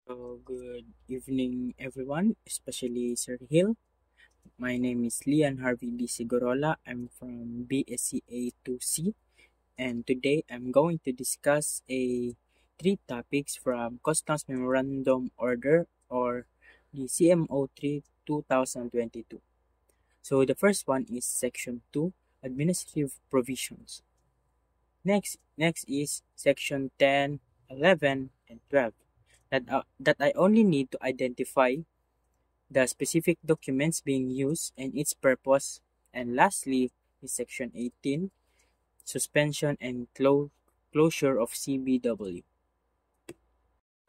Good evening, everyone, especially Sir Hill. My name is Lian Harvey D. Sigorola. I'm from BSCA 2C, and today I'm going to discuss three topics from Customs Memorandum Order or the CMO 3 2022. So the first one is Section 2, Administrative Provisions. Next is Section 10, 11, and 12 that I only need to identify the specific documents being used and its purpose. And lastly is Section 18, Suspension and Closure of CBW.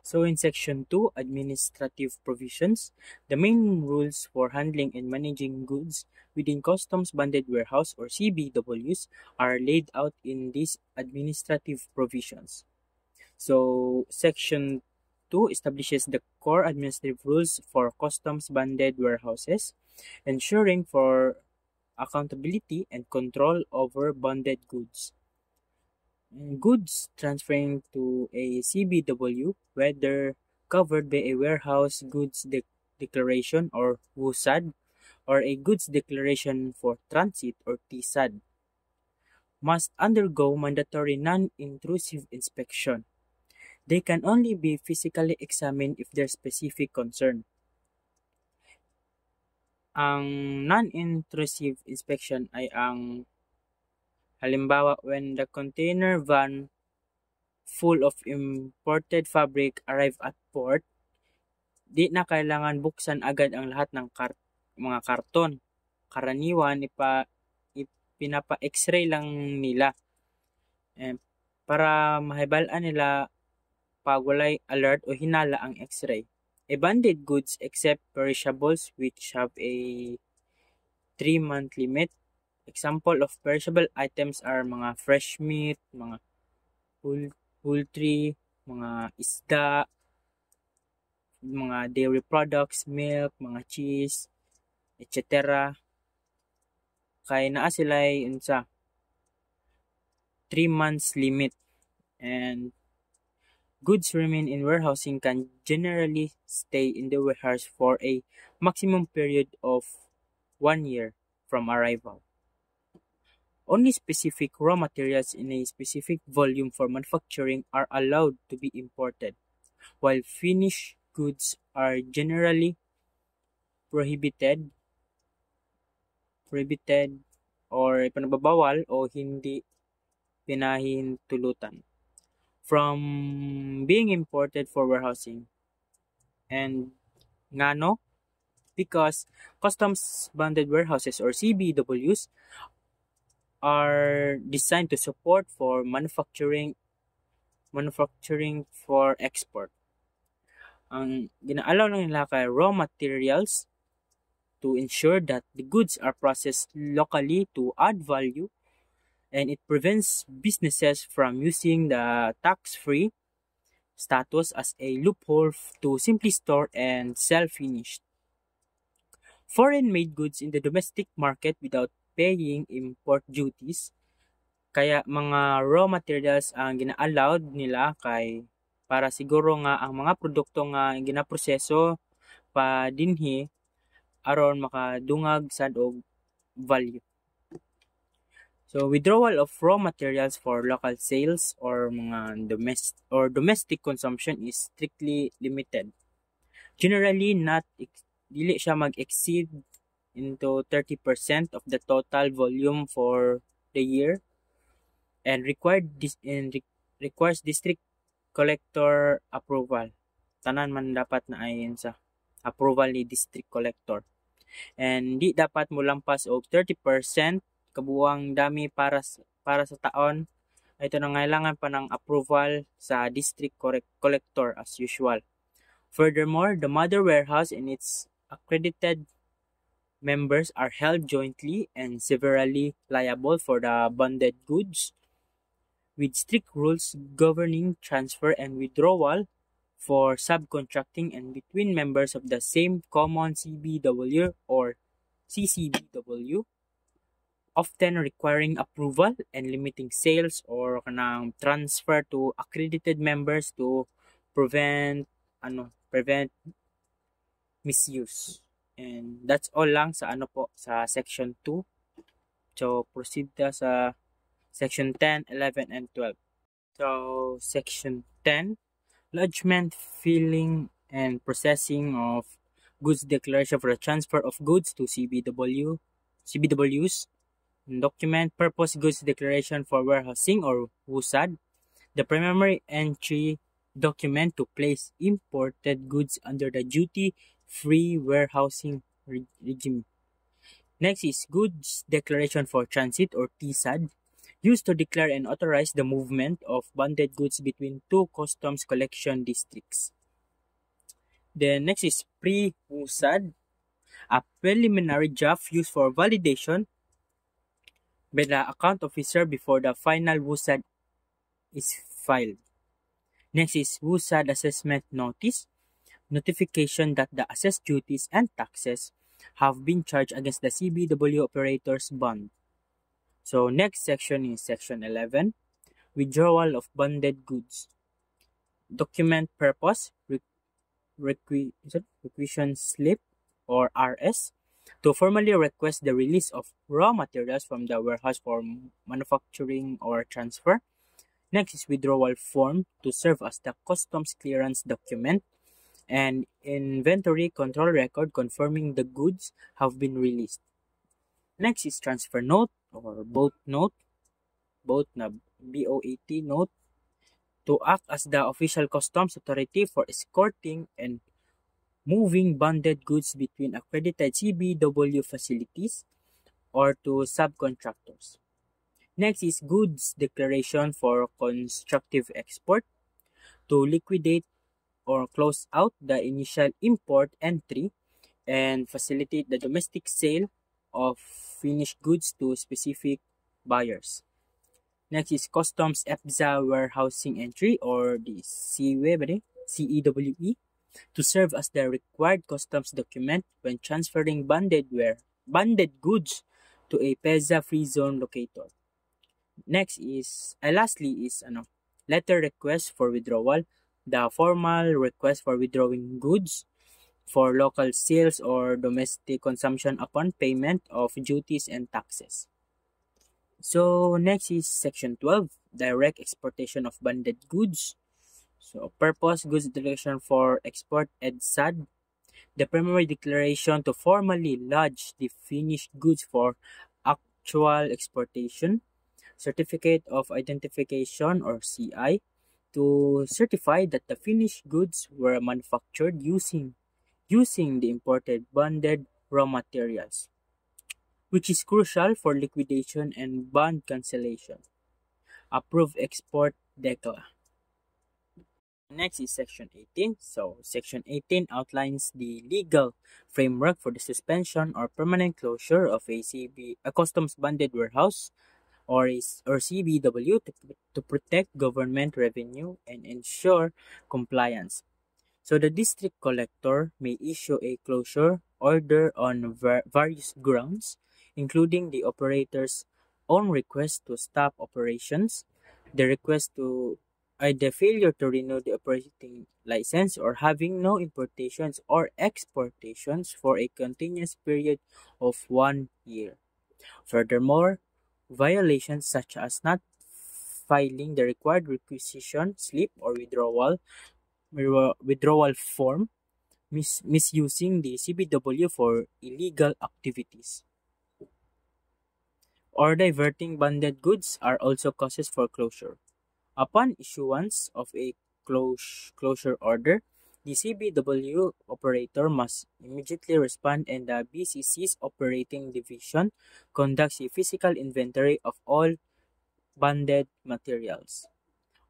So in Section 2, Administrative Provisions, the main rules for handling and managing goods within Customs Bonded Warehouse or CBWs are laid out in these administrative provisions. So Section 2 establishes the core administrative rules for customs bonded warehouses, ensuring for accountability and control over bonded goods. Goods transferring to a CBW, whether covered by a warehouse goods declaration or WUSAD, or a goods declaration for transit or TSAD, must undergo mandatory non-intrusive inspection. They can only be physically examined if there's specific concern. Ang non-intrusive inspection ay ang halimbawa when the container van full of imported fabric arrive at port, di na kailangan buksan agad ang lahat ng mga karton. Karaniwan, pinapa-x-ray lang nila para mahibalaan nila pag walay alert o hinala ang x-ray. Bonded goods except perishables which have a 3-month limit. Example of perishable items are mga fresh meat, mga poultry, mga isda, mga dairy products, milk, mga cheese, etc. Kaya naa sila sa 3 months limit, and goods remain in warehousing can generally stay in the warehouse for a maximum period of 1 year from arrival. Only specific raw materials in a specific volume for manufacturing are allowed to be imported, while finished goods are generally prohibited or pinababawal o hindi pinahintulutan from being imported for warehousing. And ngano? Because customs bonded warehouses or CBWs are designed to support for manufacturing for export. Ang ginaalaw lang nila kay raw materials to ensure that the goods are processed locally to add value, and it prevents businesses from using the tax-free status as a loophole to simply store and sell finished foreign-made goods in the domestic market without paying import duties. Kaya mga raw materials ang gina-allowed nila kay para siguro nga ang mga produkto nga ginaproseso pa dinhi aron makadungag sad og value. So withdrawal of raw materials for local sales or mga domestic consumption is strictly limited. Generally dili siya mag-exceed into 30% of the total volume for the year, and requires district collector approval. Tanan man dapat na ayon sa approval ni district collector. And di dapat molampas og 30% kabuang dami para sa taon. Ito nangailangan pa ng approval sa district collector as usual. Furthermore, the mother warehouse and its accredited members are held jointly and severally liable for the bonded goods, with strict rules governing transfer and withdrawal for subcontracting and between members of the same common CBW or CCBW, often requiring approval and limiting sales or kanang transfer to accredited members to prevent prevent misuse. And that's all lang sa sa section 2. So proceed ta sa section 10, 11 and 12. So section 10, lodgement, filling and processing of goods declaration for the transfer of goods to CBWs. Document purpose goods declaration for warehousing or WUSAD. The primary entry document to place imported goods under the duty-free warehousing regime. Next is goods declaration for transit or TSAD, used to declare and authorize the movement of bonded goods between two customs collection districts. The next is pre-WUSAD, a preliminary draft used for validation by the account officer before the final WUSAD is filed. Next is WUSAD assessment notice, notification that the assessed duties and taxes have been charged against the CBW operator's bond. So next section is section 11, withdrawal of bonded goods. Document purpose, requisition slip or RS, to formally request the release of raw materials from the warehouse for manufacturing or transfer. Next is withdrawal form, to serve as the customs clearance document and inventory control record confirming the goods have been released. Next is transfer note or boat note, boat na BOAT note, to act as the official customs authority for escorting and moving bonded goods between accredited CBW facilities or to subcontractors. Next is goods declaration for constructive export, to liquidate or close out the initial import entry and facilitate the domestic sale of finished goods to specific buyers. Next is customs EPZA warehousing entry or the CEWE, to serve as the required customs document when transferring bonded goods to a PEZA free zone locator. Next is, lastly is letter request for withdrawal, the formal request for withdrawing goods for local sales or domestic consumption upon payment of duties and taxes. So next is section 12, direct exportation of bonded goods. So purpose, goods declaration for export EDSAD, the primary declaration to formally lodge the finished goods for actual exportation. Certificate of identification or CI, to certify that the finished goods were manufactured using the imported bonded raw materials, which is crucial for liquidation and bond cancellation. Approved export DECLA. Next is section 18. So section 18 outlines the legal framework for the suspension or permanent closure of a customs bonded warehouse or CBW to protect government revenue and ensure compliance. So the district collector may issue a closure order on various grounds, including the operator's own request to stop operations, the failure to renew the operating license, or having no importations or exportations for a continuous period of 1 year. Furthermore, violations such as not filing the required requisition slip or withdrawal form, misusing the CBW for illegal activities, or diverting bonded goods are also causes for closure. Upon issuance of a closure order, the CBW operator must immediately respond, and the BCC's operating division conducts a physical inventory of all bonded materials.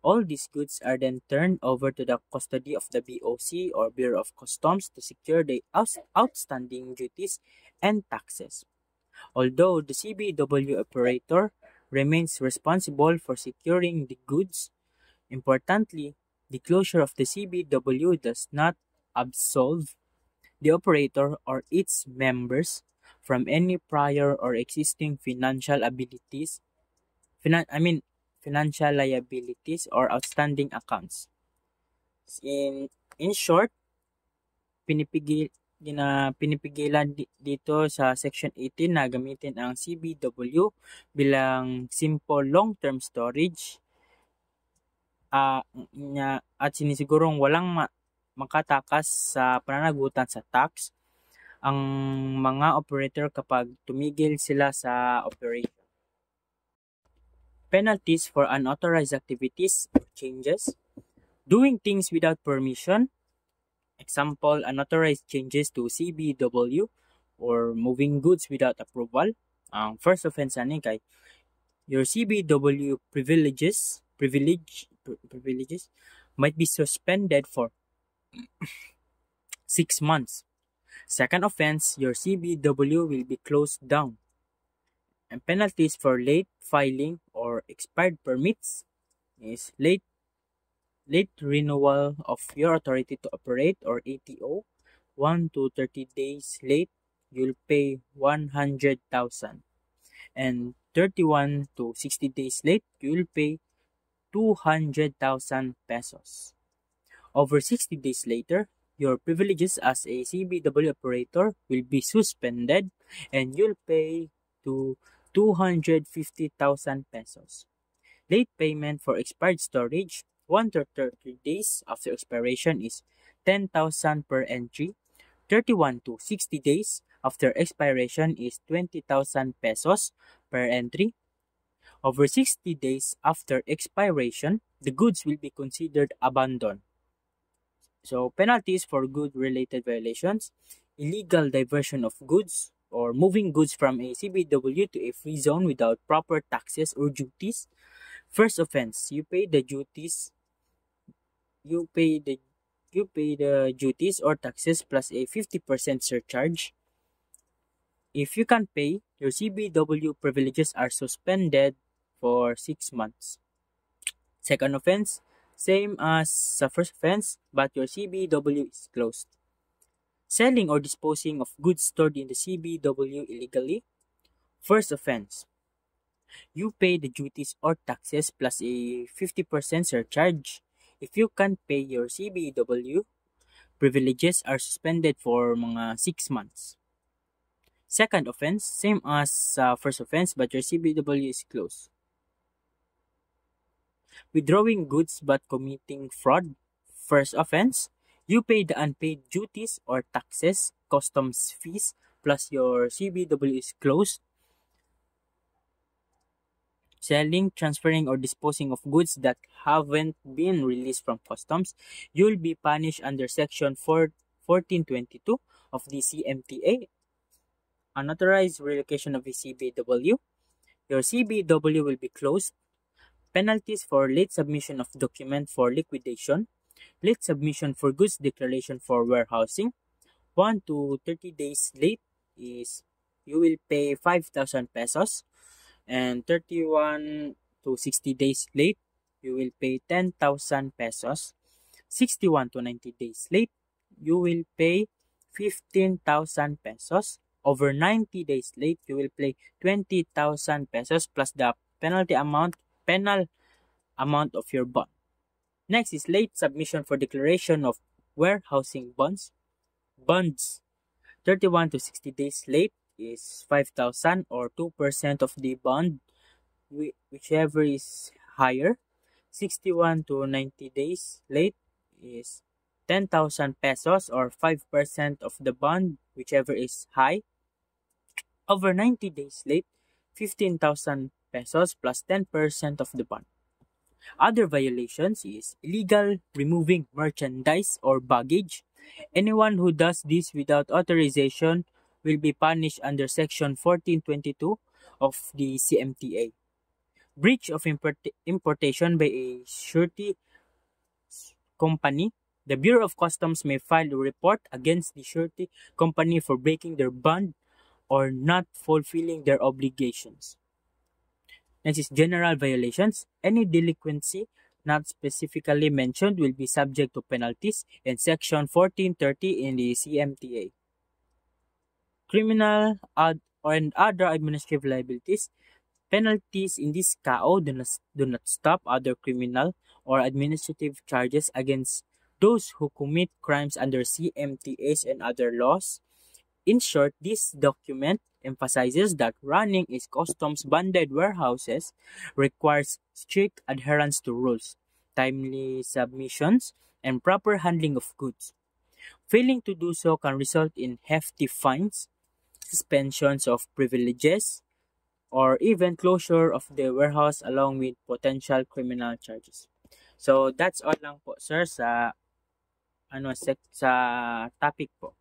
All these goods are then turned over to the custody of the BOC or Bureau of Customs to secure the outstanding duties and taxes. Although the CBW operator remains responsible for securing the goods, importantly, the closure of the CBW does not absolve the operator or its members from any prior or existing financial liabilities or outstanding accounts. In In short, pinipigilan dito sa Section 18 na gamitin ang CBW bilang simple long-term storage at sinisigurong walang makatakas sa pananagutan sa tax ang mga operator kapag tumigil sila sa operation. Penalties for unauthorized activities or changes. Doing things without permission. Example, unauthorized changes to CBW or moving goods without approval. Ang first offense ani kay your CBW privileges might be suspended for 6 months. Second offense, your CBW will be closed down. And penalties for late filing or expired permits is late renewal of your authority to operate or ATO. 1 to 30 days late, you'll pay 100,000. And 31 to 60 days late, you'll pay 200,000 pesos. Over 60 days later, your privileges as a CBW operator will be suspended and you'll pay to 250,000 pesos. Late payment for expired storage, 1 to 30 days after expiration is 10,000 per entry. 31 to 60 days after expiration is 20,000 pesos per entry. Over 60 days after expiration, the goods will be considered abandoned. So, penalties for good-related violations, illegal diversion of goods, or moving goods from a CBW to a free zone without proper taxes or duties. First offense, you pay the duties or taxes plus a 50% surcharge. If you can't pay, your CBW privileges are suspended for 6 months. Second offense, same as the first offense, but your CBW is closed. Selling or disposing of goods stored in the CBW illegally. First offense, you pay the duties or taxes plus a 50% surcharge. If you can't pay, your CBW privileges are suspended for mga 6 months. Second offense, same as first offense, but your CBW is closed. Withdrawing goods but committing fraud. First offense, you pay the unpaid duties or taxes, customs fees, plus your CBW is closed. Selling, transferring, or disposing of goods that haven't been released from customs, you'll be punished under Section 1422 of the CMTA. Unauthorized relocation of the CBW. Your CBW will be closed. Penalties for late submission of document for liquidation. Late submission for goods declaration for warehousing. 1 to 30 days late is you will pay 5,000 pesos. And 31 to 60 days late, you will pay 10,000 pesos. 61 to 90 days late, you will pay 15,000 pesos. Over 90 days late, you will pay 20,000 pesos plus the penal amount of your bond. Next is late submission for declaration of warehousing bonds. 31 to 60 days late is 5,000 or 2% of the bond, whichever is higher. 61 to 90 days late is 10,000 pesos or 5% of the bond, whichever is high. Over 90 days late, 15,000 pesos plus 10% of the bond. Other violations is illegal removing merchandise or baggage. Anyone who does this without authorization will be punished under Section 1422 of the CMTA. Breach of importation by a surety company. The Bureau of Customs may file a report against the surety company for breaking their bond or not fulfilling their obligations. Next is general violations. Any delinquency not specifically mentioned will be subject to penalties in Section 1430 in the CMTA. Criminal and other administrative liabilities. Penalties in this CAO do not stop other criminal or administrative charges against those who commit crimes under CMTAs and other laws. In short, this document emphasizes that running a customs bonded warehouses requires strict adherence to rules, timely submissions, and proper handling of goods. Failing to do so can result in hefty fines, suspensions of privileges, or even closure of the warehouse along with potential criminal charges. So that's all lang po sir sa sa topic po.